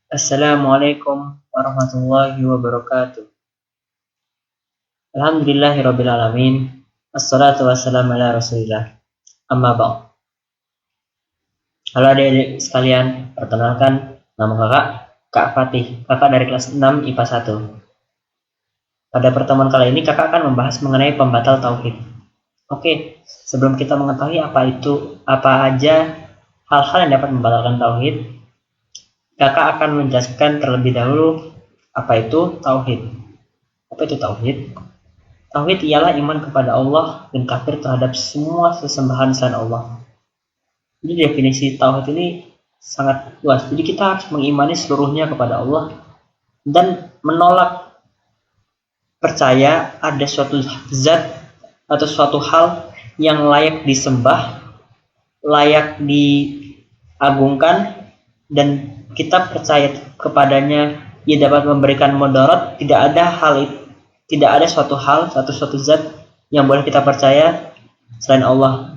Assalamualaikum warahmatullahi wabarakatuh. Alhamdulillahirabbil alamin. Assalatu wassalamu ala Rasulillah. Amma ba'd. Halo adik-adik sekalian, perkenalkan nama kakak Kak Fatih, kakak dari kelas 6 IPA 1. Pada pertemuan kali ini kakak akan membahas mengenai pembatal tauhid. Oke, sebelum kita mengetahui apa aja hal-hal yang dapat membatalkan tauhid, kakak akan menjelaskan terlebih dahulu apa itu tauhid. Apa itu tauhid? Tauhid ialah iman kepada Allah dan kafir terhadap semua sesembahan selain Allah. Jadi definisi tauhid ini sangat luas. Jadi kita harus mengimani seluruhnya kepada Allah dan menolak percaya ada suatu zat atau suatu hal yang layak disembah, layak diagungkan, dan kita percaya kepadanya ia dapat memberikan mudarat. Tidak ada suatu zat yang boleh kita percaya selain Allah.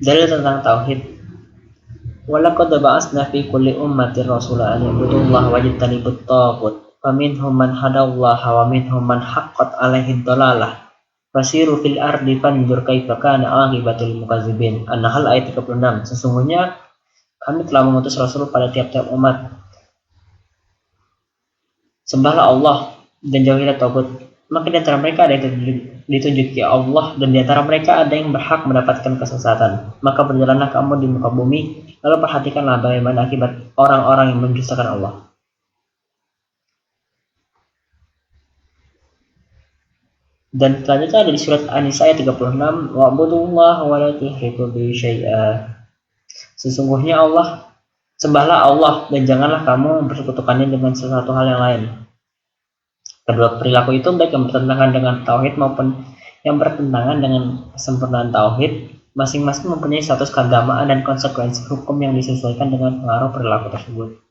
Dalil tentang tauhid. Walaqad ba'atsna fi kulli ummatin rasulan an ibudullaha wajtanibut taghut. Faminhum man hadallaha wa minhum man haqqat 'alaihi dhalalah. Fasiru fil ardi fanzur kaifa kana 'aqibatul mukazzibin. An-Nahl ayat 36. Sesungguhnya kami telah mengutus rasul pada tiap-tiap umat. Sembahlah Allah dan jauhilah tagut. Maka di antara mereka ada yang ditunjuki Allah, dan di antara mereka ada yang berhak mendapatkan kesesatan. Maka berjalanlah kamu di muka bumi, lalu perhatikanlah bagaimana akibat orang-orang yang mendustakan Allah. Dan selanjutnya ada di surat An-Nisa ayat 36, wa'budullaha wa la tusyriku bihi syai'a. Sesungguhnya sembahlah Allah dan janganlah kamu mempersekutukannya dengan sesuatu hal yang lain. Kedua perilaku itu baik yang bertentangan dengan tauhid maupun yang bertentangan dengan kesempurnaan tauhid, masing-masing mempunyai status keagamaan dan konsekuensi hukum yang disesuaikan dengan pengaruh perilaku tersebut.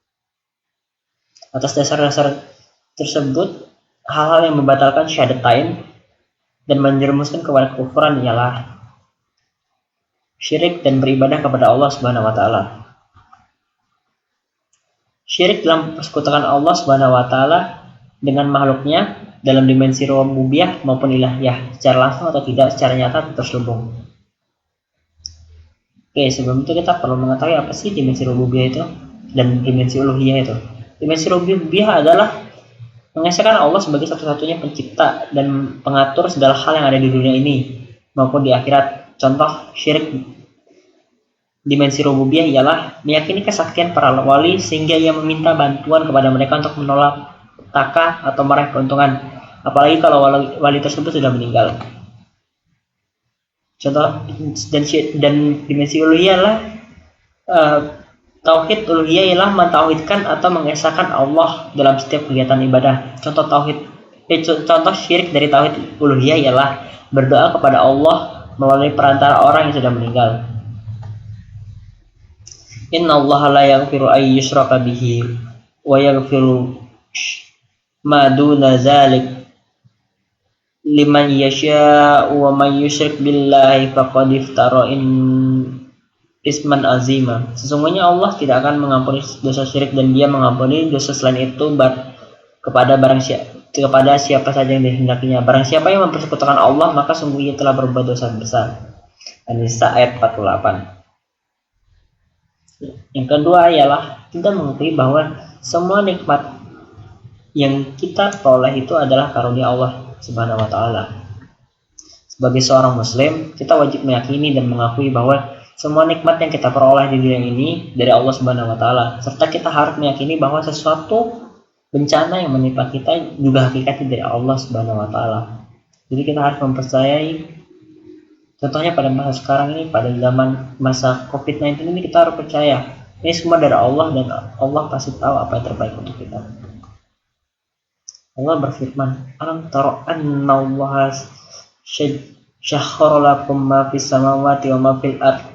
Atas dasar-dasar tersebut, hal-hal yang membatalkan syahadatain dan menjerumuskan kepada kekufuran ialah syirik dan beribadah kepada Allah Subhanahu wa taala. Syirik dalam persekutukan Allah Subhanahu wa taala dengan makhluknya dalam dimensi rububiyah maupun ilahiyah, secara langsung atau tidak, secara nyata terselubung. Oke, sebelum itu kita perlu mengetahui apa sih dimensi rububiyah itu dan dimensi uluhiyah itu. Dimensi rububiyah adalah mengesahkan Allah sebagai satu-satunya pencipta dan pengatur segala hal yang ada di dunia ini maupun di akhirat. Contoh syirik dimensi rububiyah ialah meyakini kesaktian para wali sehingga ia meminta bantuan kepada mereka untuk menolak petaka atau meraih keuntungan, apalagi kalau wali tersebut sudah meninggal. Contoh dan dimensi uluhiyah adalah tauhid uluhiyah ialah mentauhidkan atau mengesahkan Allah dalam setiap kegiatan ibadah. Contoh syirik dari tauhid uluhiyah ialah berdoa kepada Allah melalui perantara orang yang sudah meninggal. Innallaha la yaghfiru ay yushraka bihi wa yaghfiru ma duna zalik liman yasha'u wa man yusyrik billahi faqad iftara isman azima. Sesungguhnya Allah tidak akan mengampuni dosa syirik dan Dia mengampuni dosa selain itu kepada siapa saja yang dikehendakinya. Barang siapa yang mempersekutukan Allah, maka sungguh ia telah berbuat dosa besar. An-Nisa ayat 48. Yang kedua ialah kita mengetahui bahwa semua nikmat yang kita peroleh itu adalah karunia Allah Subhanahu wa taala. Sebagai seorang muslim, kita wajib meyakini dan mengakui bahwa semua nikmat yang kita peroleh di dunia ini dari Allah Subhanahu wa taala, serta kita harus meyakini bahwa sesuatu bencana yang menimpa kita juga hakikatnya dari Allah Subhanahu wa taala. Jadi kita harus mempercayai, contohnya pada masa sekarang ini, pada zaman masa COVID-19 ini, kita harus percaya ini semua dari Allah dan Allah pasti tahu apa yang terbaik untuk kita. Allah berfirman, "Alam tara annallaha syakhkhara lakum ma fis samawati wa ma fil ard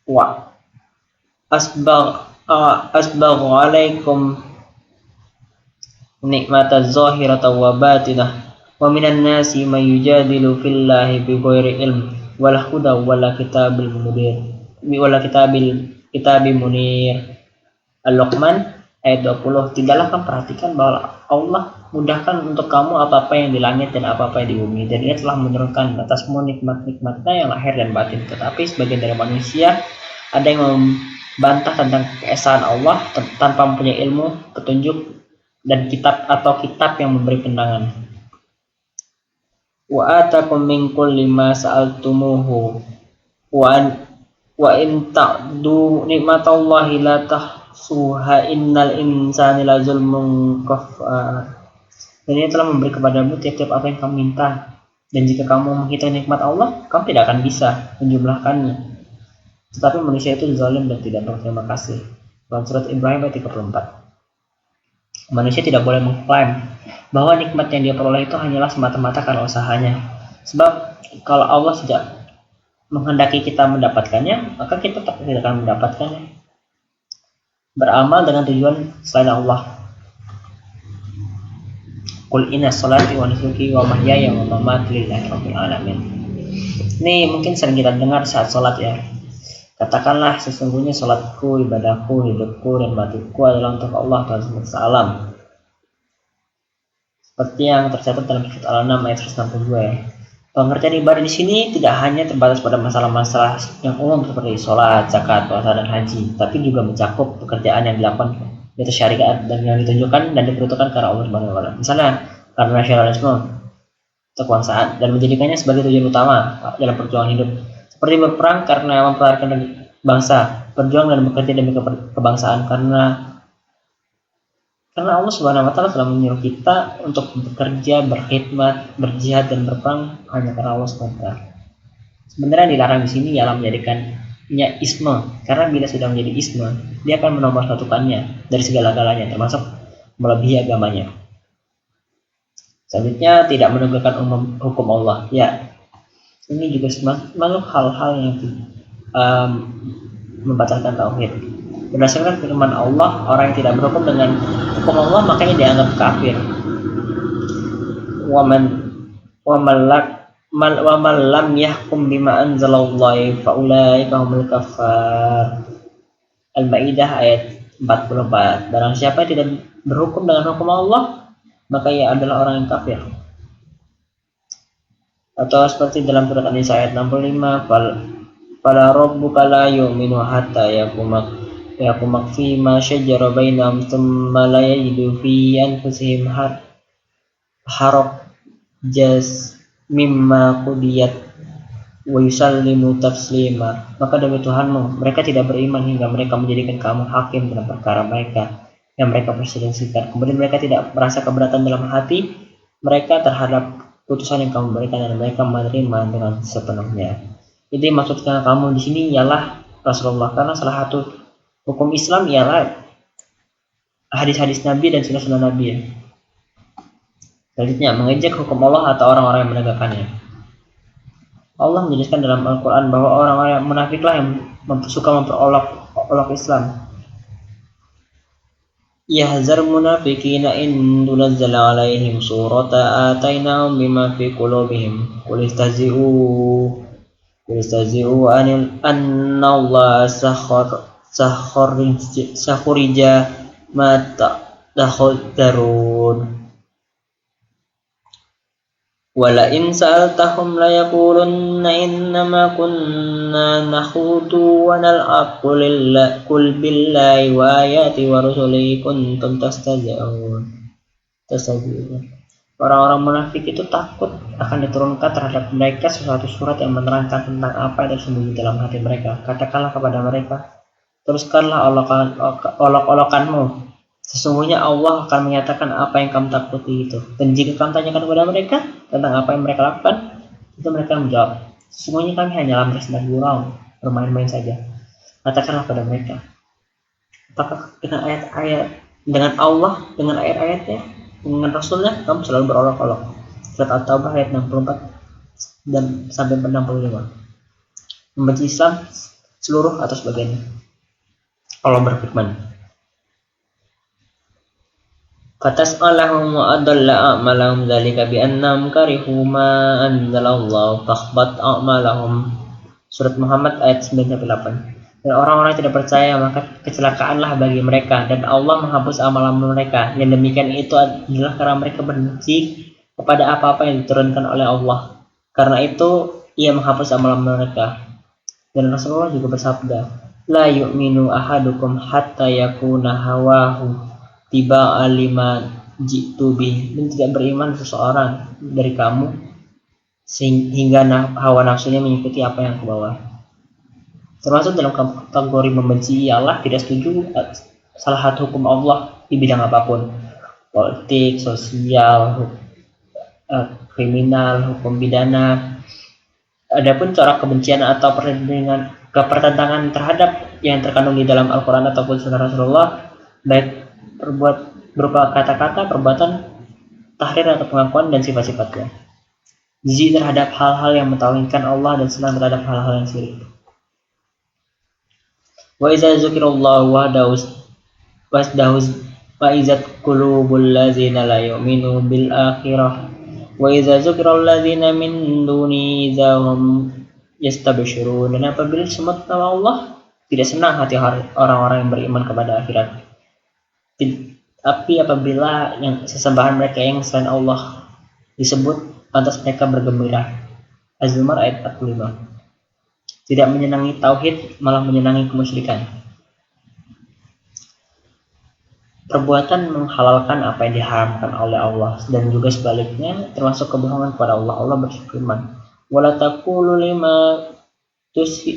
wa asbagha 'alaikum nikmatan zahiratan wa batinah wa minan nasi may yujadilu fillahi bighairi ilm wala huda wala kitabil kitab Munir Al-Luqman ayat 20. Tidaklah kamu perhatikan bahwa Allah mudahkan untuk kamu apa-apa yang di langit dan apa-apa yang di bumi, dan Dia telah menurunkan atasmu nikmat-nikmatnya yang lahir dan batin. Tetapi sebagian dari manusia ada yang membantah tentang keesaan Allah tanpa mempunyai ilmu, petunjuk, dan kitab yang memberi pandangan. Wa atakum min kulli ma sa'altumuhu wa in ta'du nikmatallahi la tahsuha innal insana la zulmun kafar. Dan Dia telah memberi kepadamu tiap-tiap apa yang kamu minta, dan jika kamu menghitung nikmat Allah, kamu tidak akan bisa menjumlahkannya. Tetapi manusia itu zalim dan tidak berterima kasih. Dalam surat Ibrahim ayat 34. Manusia tidak boleh mengklaim bahwa nikmat yang dia peroleh itu hanyalah semata-mata karena usahanya. Sebab kalau Allah tidak menghendaki kita mendapatkannya, maka kita tidak akan mendapatkannya. Beramal dengan tujuan selain Allah. Qul inna sholati wa nusuki wa mahyaya wa mamati lillahi rabbil alamin. Ini mungkin sering kita dengar saat sholat ya. Katakanlah, sesungguhnya sholatku, ibadahku, hidupku, dan matiku adalah untuk Allah Ta'ala semesta alam. Seperti yang tercatat dalam surat Al-An'am ayat 162 ya. Pengertian ibadah di sini tidak hanya terbatas pada masalah-masalah yang umum seperti sholat, zakat, puasa, dan haji, tapi juga mencakup pekerjaan yang dilakukan di atas syariat dan yang ditunjukkan dan diperuntukkan karena Allah Subhanahu wa Ta'ala. Misalnya karena nasionalisme atau kebangsaan, dan menjadikannya sebagai tujuan utama dalam perjuangan hidup. Seperti berperang karena mempertahankan bangsa, berjuang dan bekerja demi kebangsaan karena Allah Subhanahu wa Ta'ala telah menyuruh kita untuk bekerja, berkhidmat, berjihad, dan berperang hanya karena Allah Subhanahu wa Ta'ala. Sebenarnya dilarang di sini ialah menjadikannya isme, karena bila sudah menjadi isme, dia akan menomorsatukannya dari segala-galanya, termasuk melebihi agamanya. Selanjutnya, tidak menegakkan hukum Allah. Ya, ini juga termasuk hal-hal yang membatalkan tauhid. Berdasarkan firman Allah, orang yang tidak berhukum dengan hukum Allah makanya dianggap kafir. Wa man lam yahkum bima anzalallahu fa ulaika humul kafar. Al-Maidah ayat 44. Barang siapa yang tidak berhukum dengan hukum Allah, maka ia adalah orang yang kafir. Atau seperti dalam surat An-Nisa ayat 65, fala rabbuka la yu'minu hatta yakumak fi ma syajara bainahum thumma la yajidu fi anfusihim haraj mimma qudiyat wa yusallimu taslima. Maka demi Tuhanmu, mereka tidak beriman hingga mereka menjadikan kamu hakim dalam perkara mereka yang mereka perselisihkan. Kemudian mereka tidak merasa keberatan dalam hati mereka terhadap putusan yang kamu berikan, dan mereka menerima dengan sepenuhnya. Jadi maksudnya kamu di sini ialah Rasulullah, karena salah satu hukum Islam ialah hadis-hadis Nabi dan sunnah-sunnah Nabi ya. Selanjutnya, mengejek hukum Allah atau orang-orang yang menegakkannya. Allah menjelaskan dalam Al-Quran bahwa orang-orang yang munafiklah yang suka memperolok Islam. Yahzar munafiqina in tunazzala alaihim surata atainahum bima fi qulubihim qul istahzi'u anna Allah sakhurija ma ta'khudharun wala in sa'altahum la yaqulunna innama kunna nakhudu wa nal'ab qul billahi wa ayati wa rusulihi kuntum tastahzi'un. Orang-orang munafik itu takut akan diturunkan terhadap mereka sesuatu surat yang menerangkan tentang apa yang tersembunyi dalam hati mereka. Katakanlah kepada mereka, teruskanlah olok-olokanmu. Sesungguhnya Allah akan menyatakan apa yang kamu takuti itu. Dan jika kamu tanyakan kepada mereka tentang apa yang mereka lakukan, itu mereka menjawab, sesungguhnya kami hanyalah bersenang gurau, bermain-main saja. Katakanlah pada mereka, apakah dengan ayat-ayat, dengan Allah, dengan ayat-ayatnya, dengan Rasulnya, kamu selalu berolok-olok? Surat At-Taubah ayat 64 dan sampai 65. Membenci Islam seluruh atau sebagainya. Allah berfirman, fatas'alahum wa adalla a'malahum dzalika bi annahum karihu ma anzalallahu fakhbat a'malahum. Surat Muhammad ayat 98. Dan orang-orang yang tidak percaya, maka kecelakaanlah bagi mereka, dan Allah menghapus amalan mereka. Yang demikian itu adalah karena mereka benci kepada apa-apa yang diturunkan oleh Allah. Karena itu ia menghapus amalan mereka. Dan Rasulullah juga bersabda, la yu'minu ahadukum hatta yakuna hawahu tiba'a lima jitu bih. Dan tidak beriman seseorang dari kamu hingga hawa nafsunya mengikuti apa yang kubawa. Termasuk dalam kategori membenci Allah, tidak setuju salah satu hukum Allah di bidang apapun, politik, sosial, kriminal, hukum pidana. Adapun corak kebencian atau pertentangan terhadap yang terkandung di dalam Al-Quran ataupun Sunnah Rasulullah, baik berupa kata-kata, perbuatan, tahrir atau pengakuan dan sifat-sifatnya. Jijik terhadap hal-hal yang mentauhidkan Allah dan senang terhadap hal-hal yang syirik. Wa iza dzukirallahu wahdahu wa izat qulubul ladzina la yu'minu bil akhirah wa iza dzukiral ladzina min duni idza hum yastabshirun. Dan apabila disebut nama Allah, tidak senang hati orang-orang yang beriman kepada akhirat. Tapi apabila yang sesembahan mereka yang selain Allah disebut, pantas mereka bergembira. Az-Zumar ayat 45. Tidak menyenangi tauhid, malah menyenangi kemusyrikan. Perbuatan menghalalkan apa yang diharamkan oleh Allah, dan juga sebaliknya termasuk kebohongan kepada Allah. Allah berfirman, wala taqulu lima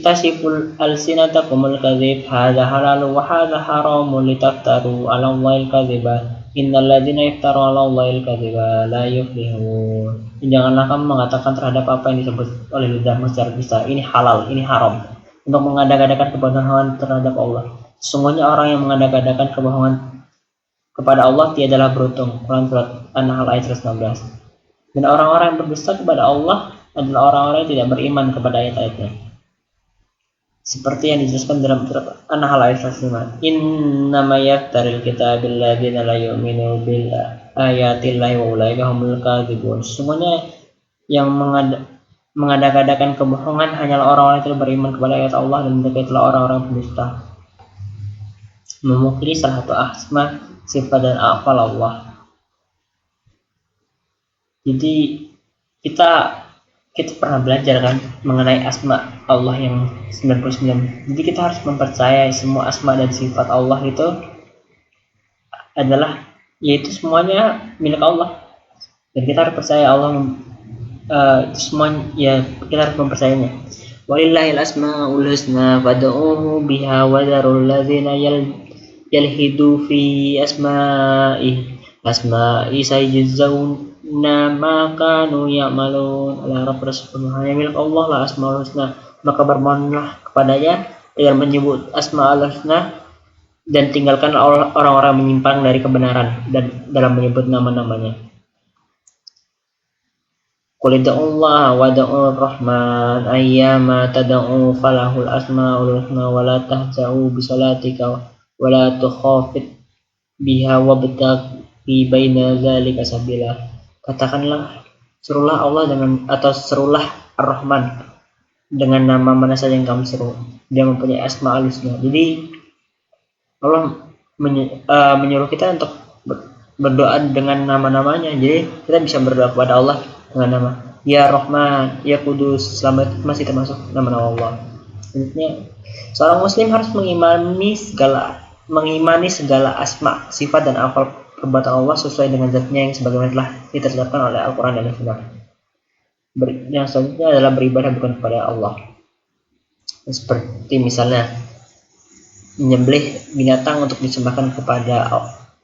tasiful alsinatakumul kadzib hadza halal wa hadza haram litaftaru 'ala Allahil kadziba innal ladzina yaftaru 'ala Allahil kadziba la yuflihun. Janganlah kamu mengatakan terhadap apa yang disebut oleh lidahmu secara dusta, ini halal, ini haram, untuk mengada-gadakan kebohongan terhadap Allah. Sesungguhnya orang yang mengada-gadakan kebohongan kepada Allah tiadalah beruntung. Quran surat An-Nahl ayat 116. Dan orang-orang yang berdusta kepada Allah adalah orang-orang yang tidak beriman kepada ayat-ayatnya. Seperti yang dijelaskan dalam surat An-Nahl ayat 105. Innama yaftaril kitabil ladzina la yu'minu bil ayatillahi wa ulaika humul kadzibun. Sesungguhnya yang mengada-gadakan kebohongan hanyalah orang-orang yang tidak beriman kepada ayat Allah, dan mereka itulah orang-orang pendusta. Memungkiri salah satu asma, sifat dan afal Allah. Jadi kita pernah belajar kan mengenai asma Allah yang 99. Jadi kita harus mempercayai semua asma dan sifat Allah itu adalah, yaitu semuanya milik Allah, dan kita harus percaya Allah semuanya, ya kita harus mempercayainya. Walillahil asmaul husna fad'uhu biha wa dzarul ladzina yalhidu fi asma'i sayajzauna ma kanu ya'malun. Hanya milik Allah lah asmaul husna, maka bermohonlah kepadanya dengan menyebut asmaul husna, dan tinggalkan orang-orang menyimpang dari kebenaran dan dalam menyebut nama-namanya. Qul ud'ullaha wa ud'ur rahman ayyama tad'u falahul asmaul husna wa la tahza'u bi salatika wa la tukhafit biha wabtaghi baina dzalika sabila. Katakanlah, serulah Allah serulah Ar-Rahman dengan nama mana saja yang kamu seru. Dia mempunyai asmaul husna. Jadi Allah menyuruh kita untuk berdoa dengan nama-namanya. Jadi kita bisa berdoa kepada Allah dengan nama Ya Rahman, Ya Kudus, selamat, masih termasuk nama-nama Allah. Intinya seorang muslim harus mengimani segala asma, sifat dan afal perbuatan Allah sesuai dengan zatnya yang sebagaimana telah ditetapkan oleh Al-Quran dan Sunnah. Yang selanjutnya adalah beribadah bukan kepada Allah, seperti misalnya menyembelih binatang untuk disembahkan kepada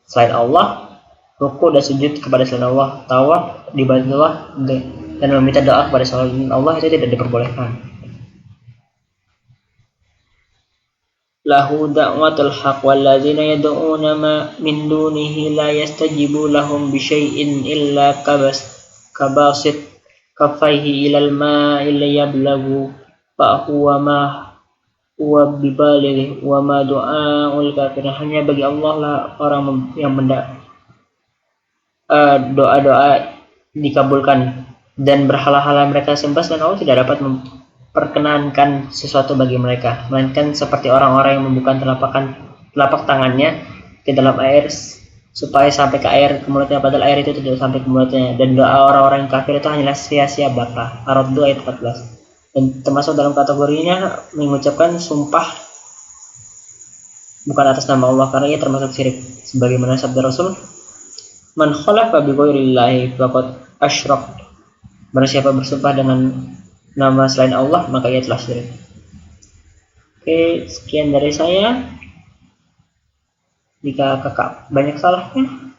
selain Allah, ruku dan sujud kepada selain Allah, tawaf di Baitullah, dan meminta doa kepada selain Allah itu tidak diperbolehkan. Lahu da'watul haq walladzina yad'una min dunihi la yastajibu lahum bi syai'in illa kabasit kaffaihi ilal ma'i yablaghu fa huwa ma wa bibaligh wa ma du'aul kafirin. Hanya bagi Allah lah orang yang doa-doa dikabulkan, dan berhala-hala mereka sembah dan Allah tidak dapat perkenankan sesuatu bagi mereka, melainkan seperti orang-orang yang membuka telapak tangannya ke dalam air supaya sampai ke air ke mulutnya, padahal air itu tidak sampai ke mulutnya, dan doa orang-orang yang kafir itu hanyalah sia-sia belaka. Ar-Radd ayat 14. Dan termasuk dalam kategorinya mengucapkan sumpah bukan atas nama Allah, karena ia termasuk syirik, sebagaimana sabda Rasul, man khalafa bi ghairillahi faqad asyrak. Barang siapa bersumpah dengan nama selain Allah, maka ia telah syirik. Oke, sekian dari saya. Jika kakak banyak salahnya,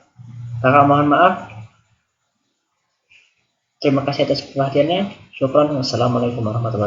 kakak mohon maaf. Terima kasih atas perhatiannya. Syukran. Wassalamualaikum warahmatullahi wabarakatuh.